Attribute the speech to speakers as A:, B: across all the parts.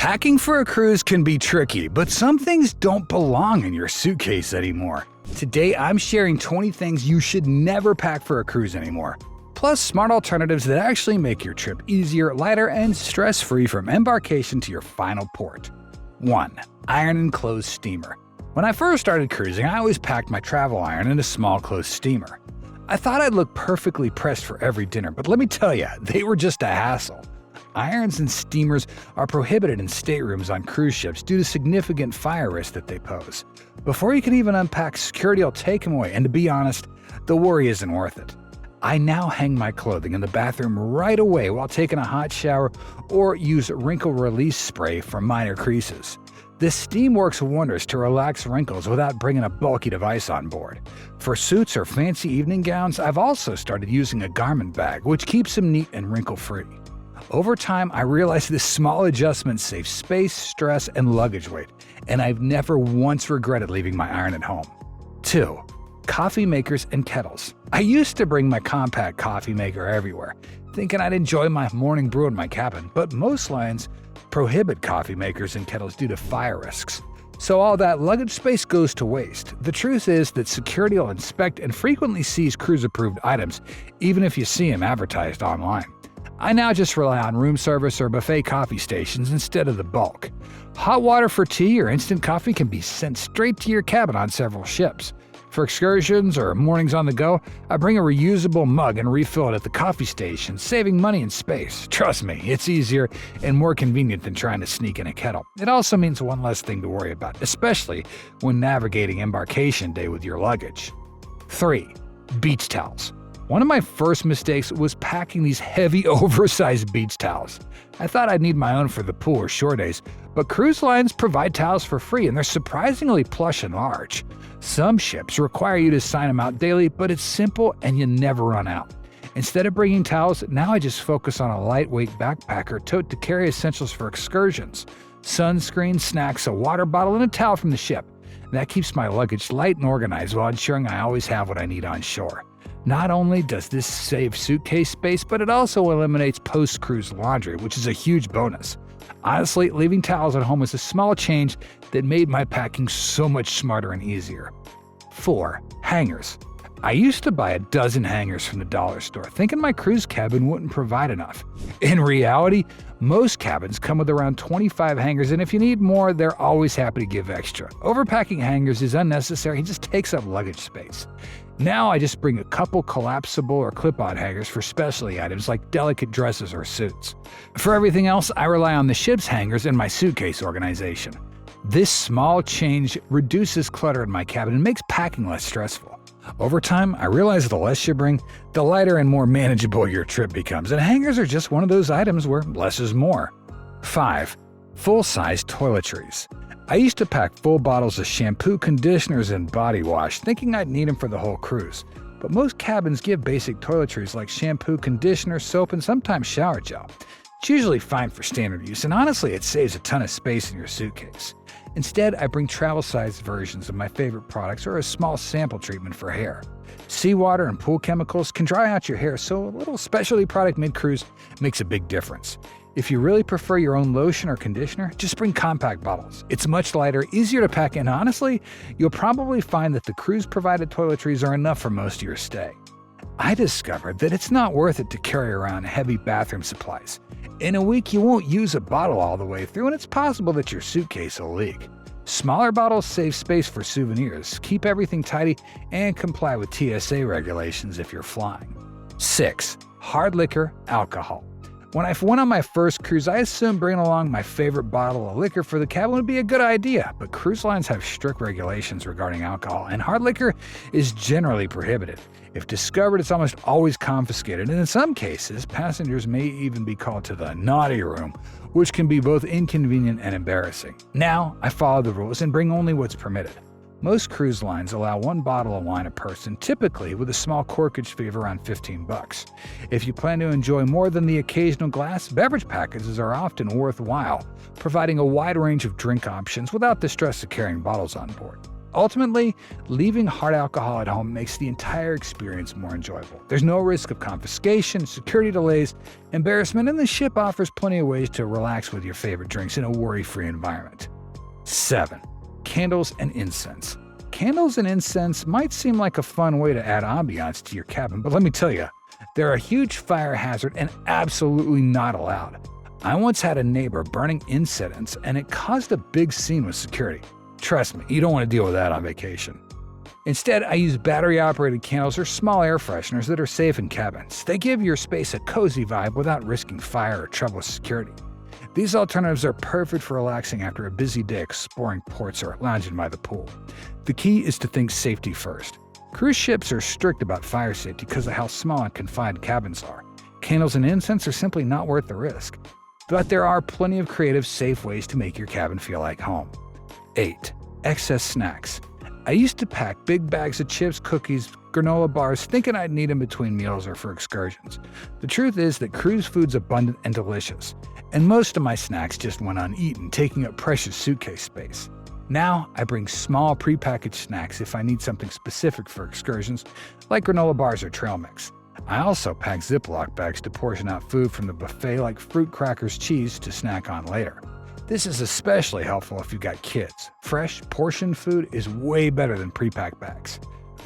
A: Packing for a cruise can be tricky, but some things don't belong in your suitcase anymore. Today, I'm sharing 20 things you should never pack for a cruise anymore, plus smart alternatives that actually make your trip easier, lighter, and stress-free from embarkation to your final port. 1. Iron and clothes steamer. When I first started cruising, I always packed my travel iron in a small clothes steamer. I thought I'd look perfectly pressed for every dinner, but let me tell you, they were just a hassle. Irons and steamers are prohibited in staterooms on cruise ships due to significant fire risk that they pose. Before you can even unpack, security will take them away, and to be honest, the worry isn't worth it. I now hang my clothing in the bathroom right away while taking a hot shower or use wrinkle release spray for minor creases. This steam works wonders to relax wrinkles without bringing a bulky device on board. For suits or fancy evening gowns, I've also started using a garment bag, which keeps them neat and wrinkle-free. Over time, I realized this small adjustment saves space, stress, and luggage weight, and I've never once regretted leaving my iron at home. 2. Coffee makers and kettles. I used to bring my compact coffee maker everywhere, thinking I'd enjoy my morning brew in my cabin, but most lines prohibit coffee makers and kettles due to fire risks. So all that luggage space goes to waste. The truth is that security will inspect and frequently seize cruise-approved items, even if you see them advertised online. I now just rely on room service or buffet coffee stations instead of the bulk. Hot water for tea or instant coffee can be sent straight to your cabin on several ships. For excursions or mornings on the go, I bring a reusable mug and refill it at the coffee station, saving money and space. Trust me, it's easier and more convenient than trying to sneak in a kettle. It also means one less thing to worry about, especially when navigating embarkation day with your luggage. 3. Beach towels. One of my first mistakes was packing these heavy, oversized beach towels. I thought I'd need my own for the pool or shore days, but cruise lines provide towels for free and they're surprisingly plush and large. Some ships require you to sign them out daily, but it's simple and you never run out. Instead of bringing towels, now I just focus on a lightweight backpacker tote to carry essentials for excursions. Sunscreen, snacks, a water bottle, and a towel from the ship. That keeps my luggage light and organized while ensuring I always have what I need on shore. Not only does this save suitcase space, but it also eliminates post-cruise laundry, which is a huge bonus. Honestly, leaving towels at home was a small change that made my packing so much smarter and easier. 4. Hangers. I used to buy a dozen hangers from the dollar store, thinking my cruise cabin wouldn't provide enough. In reality, most cabins come with around 25 hangers, and if you need more, they're always happy to give extra. Overpacking hangers is unnecessary and just takes up luggage space. Now I just bring a couple collapsible or clip-on hangers for specialty items like delicate dresses or suits. For everything else, I rely on the ship's hangers and my suitcase organization. This small change reduces clutter in my cabin and makes packing less stressful. Over time, I realize the less you bring, the lighter and more manageable your trip becomes, and hangers are just one of those items where less is more. 5. Full-size toiletries. I used to pack full bottles of shampoo, conditioners, and body wash, thinking I'd need them for the whole cruise. But most cabins give basic toiletries like shampoo, conditioner, soap, and sometimes shower gel. It's usually fine for standard use, and honestly, it saves a ton of space in your suitcase. Instead, I bring travel-sized versions of my favorite products or a small sample treatment for hair. Seawater and pool chemicals can dry out your hair, so a little specialty product mid-cruise makes a big difference. If you really prefer your own lotion or conditioner, just bring compact bottles. It's much lighter, easier to pack, and honestly, you'll probably find that the cruise-provided toiletries are enough for most of your stay. I discovered that it's not worth it to carry around heavy bathroom supplies. In a week, you won't use a bottle all the way through, and it's possible that your suitcase will leak. Smaller bottles save space for souvenirs, keep everything tidy, and comply with TSA regulations if you're flying. 6. Hard liquor, alcohol. When I went on my first cruise, I assumed bringing along my favorite bottle of liquor for the cabin would be a good idea, but cruise lines have strict regulations regarding alcohol, and hard liquor is generally prohibited. If discovered, it's almost always confiscated, and in some cases, passengers may even be called to the naughty room, which can be both inconvenient and embarrassing. Now, I follow the rules and bring only what's permitted. Most cruise lines allow one bottle of wine a person, typically with a small corkage fee of around $15. If you plan to enjoy more than the occasional glass, beverage packages are often worthwhile, providing a wide range of drink options without the stress of carrying bottles on board. Ultimately, leaving hard alcohol at home makes the entire experience more enjoyable. There's no risk of confiscation, security delays, embarrassment, and the ship offers plenty of ways to relax with your favorite drinks in a worry-free environment. 7. Candles and incense. Candles and incense might seem like a fun way to add ambiance to your cabin, but let me tell you, they're a huge fire hazard and absolutely not allowed. I once had a neighbor burning incense, and it caused a big scene with security. Trust me, you don't want to deal with that on vacation. Instead, I use battery-operated candles or small air fresheners that are safe in cabins. They give your space a cozy vibe without risking fire or trouble with security. These alternatives are perfect for relaxing after a busy day exploring ports or lounging by the pool. The key is to think safety first. Cruise ships are strict about fire safety because of how small and confined cabins are. Candles and incense are simply not worth the risk. But there are plenty of creative, safe ways to make your cabin feel like home. 8. Excess snacks. I used to pack big bags of chips, cookies, granola bars, thinking I'd need them between meals or for excursions. The truth is that cruise food's abundant and delicious, and most of my snacks just went uneaten, taking up precious suitcase space. Now, I bring small prepackaged snacks if I need something specific for excursions, like granola bars or trail mix. I also pack Ziploc bags to portion out food from the buffet like fruit, crackers, cheese to snack on later. This is especially helpful if you've got kids. Fresh, portioned food is way better than pre-packed bags.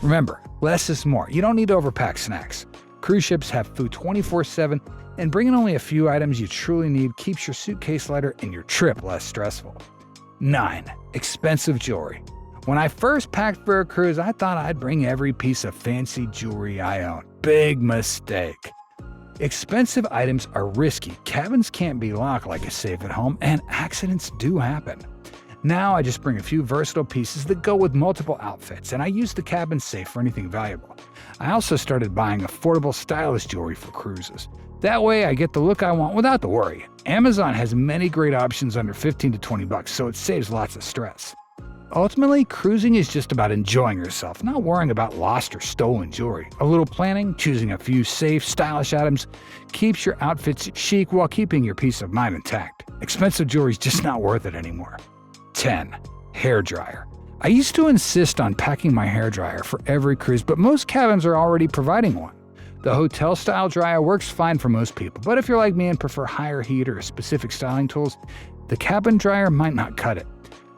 A: Remember, less is more. You don't need to overpack snacks. Cruise ships have food 24/7, and bringing only a few items you truly need keeps your suitcase lighter and your trip less stressful. 9. Expensive jewelry. When I first packed for a cruise, I thought I'd bring every piece of fancy jewelry I own. Big mistake. Expensive items are risky, cabins can't be locked like a safe at home, and accidents do happen. Now I just bring a few versatile pieces that go with multiple outfits, and I use the cabin safe for anything valuable. I also started buying affordable, stylish jewelry for cruises. That way I get the look I want without the worry. Amazon has many great options under $15 to $20, so it saves lots of stress. Ultimately, cruising is just about enjoying yourself, not worrying about lost or stolen jewelry. A little planning, choosing a few safe, stylish items, keeps your outfits chic while keeping your peace of mind intact. Expensive jewelry is just not worth it anymore. 10. Hairdryer. I used to insist on packing my hairdryer for every cruise, but most cabins are already providing one. The hotel-style dryer works fine for most people, but if you're like me and prefer higher heat or specific styling tools, the cabin dryer might not cut it.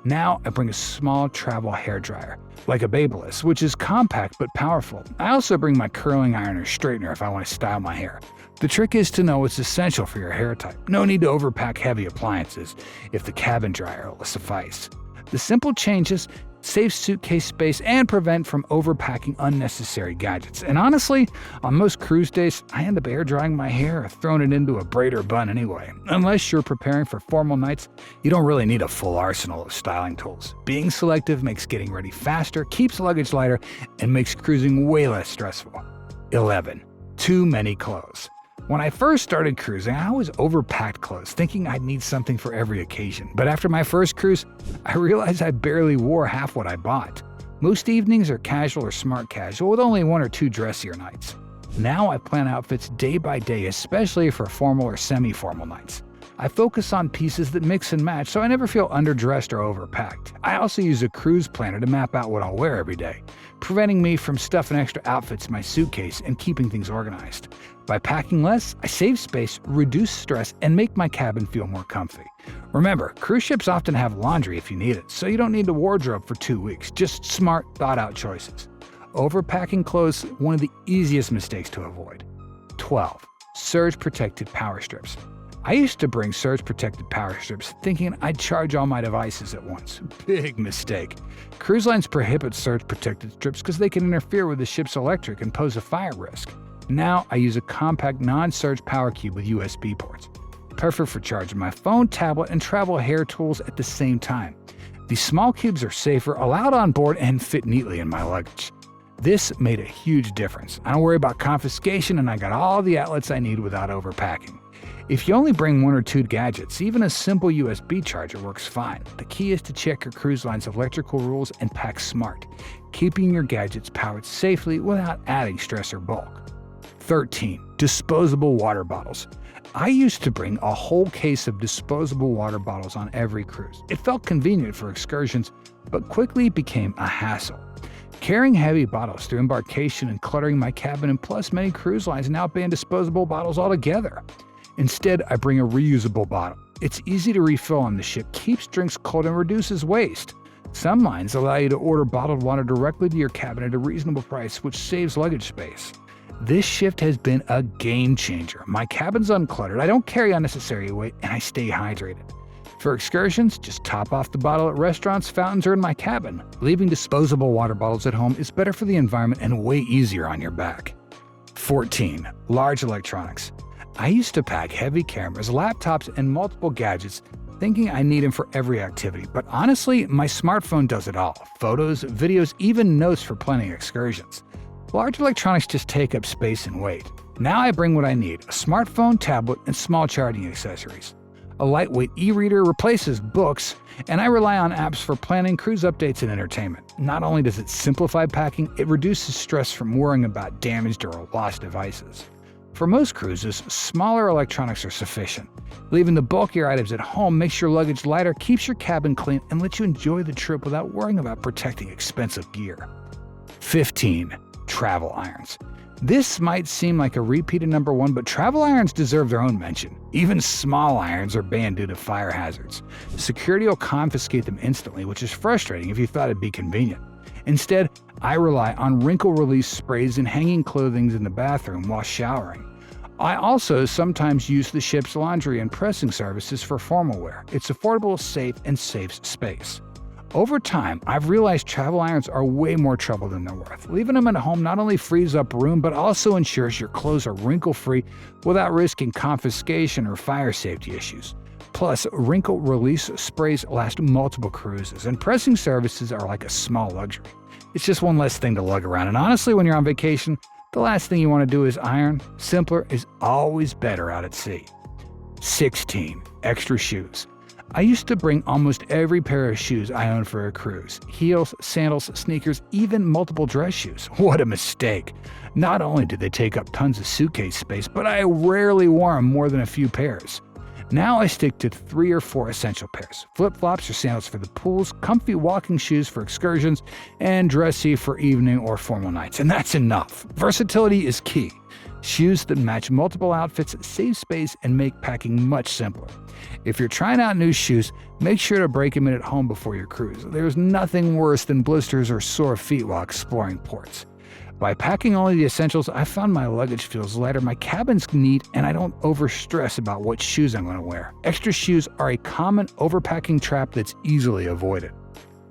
A: Now I bring a small travel hairdryer, like a Babyliss, which is compact but powerful. I also bring my curling iron or straightener if I want to style my hair. The trick is to know what's essential for your hair type. No need to overpack heavy appliances if the cabin dryer will suffice. The simple changes save suitcase space and prevent from overpacking unnecessary gadgets. And honestly, on most cruise days, I end up air drying my hair or throwing it into a braid or bun anyway. Unless you're preparing for formal nights, you don't really need a full arsenal of styling tools. Being selective makes getting ready faster, keeps luggage lighter, and makes cruising way less stressful. 11. Too many clothes. When I first started cruising, I always overpacked clothes, thinking I'd need something for every occasion. But after my first cruise, I realized I barely wore half what I bought. Most evenings are casual or smart casual, with only 1 or 2 dressier nights. Now I plan outfits day by day, especially for formal or semi-formal nights. I focus on pieces that mix and match, so I never feel underdressed or overpacked. I also use a cruise planner to map out what I'll wear every day, preventing me from stuffing extra outfits in my suitcase and keeping things organized. By packing less, I save space, reduce stress, and make my cabin feel more comfy. Remember, cruise ships often have laundry if you need it, so you don't need to wardrobe for 2 weeks. Just smart, thought-out choices. Overpacking clothes is one of the easiest mistakes to avoid. 12. Surge-protected power strips. I used to bring surge-protected power strips thinking I'd charge all my devices at once. Big mistake. Cruise lines prohibit surge-protected strips because they can interfere with the ship's electric and pose a fire risk. Now I use a compact non-surge power cube with USB ports. Perfect for charging my phone, tablet, and travel hair tools at the same time. These small cubes are safer, allowed on board, and fit neatly in my luggage. This made a huge difference. I don't worry about confiscation, and I got all the outlets I need without overpacking. If you only bring 1 or 2 gadgets, even a simple USB charger works fine. The key is to check your cruise line's electrical rules and pack smart, keeping your gadgets powered safely without adding stress or bulk. 13. Disposable water bottles. I used to bring a whole case of disposable water bottles on every cruise. It felt convenient for excursions, but quickly became a hassle. Carrying heavy bottles through embarkation and cluttering my cabin, and plus many cruise lines now ban disposable bottles altogether. Instead, I bring a reusable bottle. It's easy to refill on the ship, keeps drinks cold, and reduces waste. Some lines allow you to order bottled water directly to your cabin at a reasonable price, which saves luggage space. This shift has been a game changer. My cabin's uncluttered, I don't carry unnecessary weight, and I stay hydrated. For excursions, just top off the bottle at restaurants, fountains, or in my cabin. Leaving disposable water bottles at home is better for the environment and way easier on your back. 14. Large electronics. I used to pack heavy cameras, laptops, and multiple gadgets, thinking I need them for every activity. But honestly, my smartphone does it all. Photos, videos, even notes for planning excursions. Large electronics just take up space and weight. Now I bring what I need: a smartphone, tablet, and small charging accessories. A lightweight e-reader replaces books, and I rely on apps for planning, cruise updates, and entertainment. Not only does it simplify packing, it reduces stress from worrying about damaged or lost devices. For most cruises, smaller electronics are sufficient. Leaving the bulkier items at home makes your luggage lighter, keeps your cabin clean, and lets you enjoy the trip without worrying about protecting expensive gear. 15. Travel irons. This might seem like a repeated number one, but travel irons deserve their own mention. Even small irons are banned due to fire hazards. Security will confiscate them instantly, which is frustrating if you thought it'd be convenient. Instead, I rely on wrinkle-release sprays and hanging clothing in the bathroom while showering. I also sometimes use the ship's laundry and pressing services for formal wear. It's affordable, safe, and saves space. Over time, I've realized travel irons are way more trouble than they're worth. Leaving them at home not only frees up room, but also ensures your clothes are wrinkle-free without risking confiscation or fire safety issues. Plus, wrinkle release sprays last multiple cruises, and pressing services are like a small luxury. It's just one less thing to lug around, and honestly, when you're on vacation, the last thing you want to do is iron. Simpler is always better out at sea. 16. Extra shoes. I used to bring almost every pair of shoes I owned for a cruise. Heels, sandals, sneakers, even multiple dress shoes. What a mistake. Not only did they take up tons of suitcase space, but I rarely wore them more than a few pairs. Now I stick to 3 or 4 essential pairs: flip-flops or sandals for the pools, comfy walking shoes for excursions, and dressy for evening or formal nights. And that's enough. Versatility is key. Shoes that match multiple outfits save space and make packing much simpler. If you're trying out new shoes, make sure to break them in at home before your cruise. There's nothing worse than blisters or sore feet while exploring ports. By packing only the essentials, I found my luggage feels lighter, my cabin's neat, and I don't overstress about what shoes I'm going to wear. Extra shoes are a common overpacking trap that's easily avoided.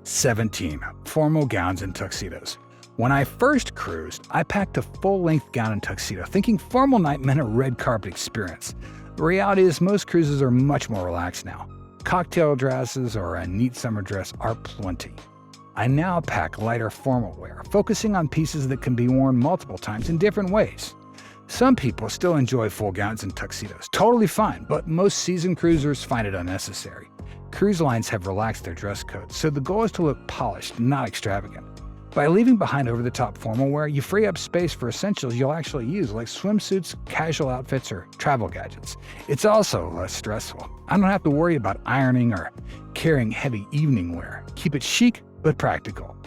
A: 17. Formal gowns and tuxedos. When I first cruised, I packed a full-length gown and tuxedo, thinking formal night meant a red carpet experience. The reality is most cruises are much more relaxed now. Cocktail dresses or a neat summer dress are plenty. I now pack lighter formal wear, focusing on pieces that can be worn multiple times in different ways. Some people still enjoy full gowns and tuxedos, totally fine, but most seasoned cruisers find it unnecessary. Cruise lines have relaxed their dress codes, so the goal is to look polished, not extravagant. By leaving behind over-the-top formal wear, you free up space for essentials you'll actually use, like swimsuits, casual outfits, or travel gadgets. It's also less stressful. I don't have to worry about ironing or carrying heavy evening wear. Keep it chic, but practical.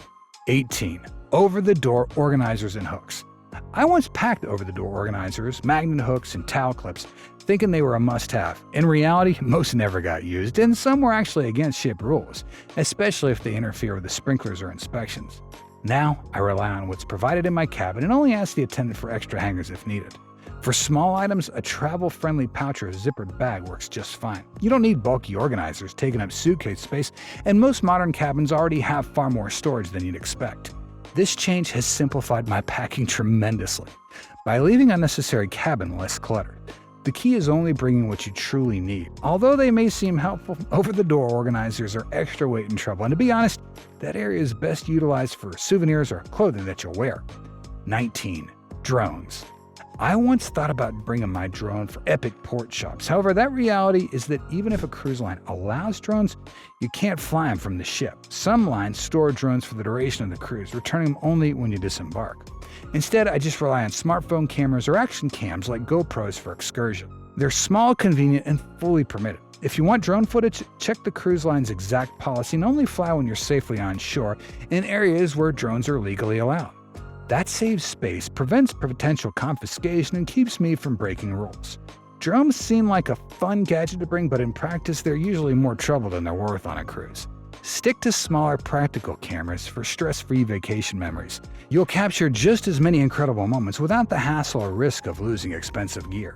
A: 18. Over-the-door organizers and hooks. I once packed over-the-door organizers, magnet hooks, and towel clips, thinking they were a must-have. In reality, most never got used, and some were actually against ship rules, especially if they interfere with the sprinklers or inspections. Now, I rely on what's provided in my cabin and only ask the attendant for extra hangers if needed. For small items, a travel-friendly pouch or a zippered bag works just fine. You don't need bulky organizers taking up suitcase space, and most modern cabins already have far more storage than you'd expect. This change has simplified my packing tremendously. By leaving unnecessary cabin less cluttered, the key is only bringing what you truly need. Although they may seem helpful, over-the-door organizers are extra weight and trouble, and to be honest, that area is best utilized for souvenirs or clothing that you'll wear. 19. Drones. I once thought about bringing my drone for epic port shots. However, that reality is that even if a cruise line allows drones, you can't fly them from the ship. Some lines store drones for the duration of the cruise, returning them only when you disembark. Instead, I just rely on smartphone cameras or action cams like GoPros for excursion. They're small, convenient, and fully permitted. If you want drone footage, check the cruise line's exact policy and only fly when you're safely on shore in areas where drones are legally allowed. That saves space, prevents potential confiscation, and keeps me from breaking rules. Drones seem like a fun gadget to bring, but in practice, they're usually more trouble than they're worth on a cruise. Stick to smaller, practical cameras for stress-free vacation memories. You'll capture just as many incredible moments without the hassle or risk of losing expensive gear.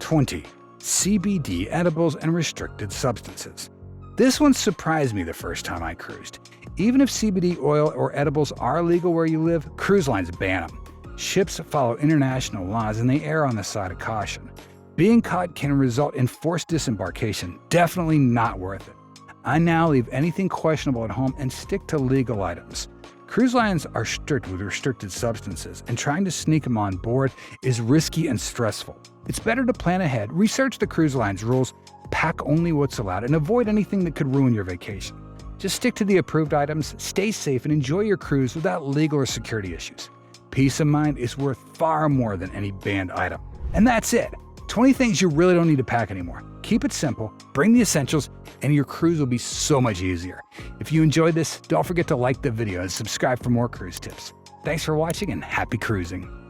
A: 20. CBD edibles and restricted substances. This one surprised me the first time I cruised. Even if CBD oil or edibles are legal where you live, cruise lines ban them. Ships follow international laws and they err on the side of caution. Being caught can result in forced disembarkation. Definitely not worth it. I now leave anything questionable at home and stick to legal items. Cruise lines are strict with restricted substances, and trying to sneak them on board is risky and stressful. It's better to plan ahead, research the cruise line's rules, pack only what's allowed, and avoid anything that could ruin your vacation. Just stick to the approved items, stay safe, and enjoy your cruise without legal or security issues. Peace of mind is worth far more than any banned item. And that's it. 20 things you really don't need to pack anymore. Keep it simple, bring the essentials, and your cruise will be so much easier. If you enjoyed this, don't forget to like the video and subscribe for more cruise tips. Thanks for watching and happy cruising.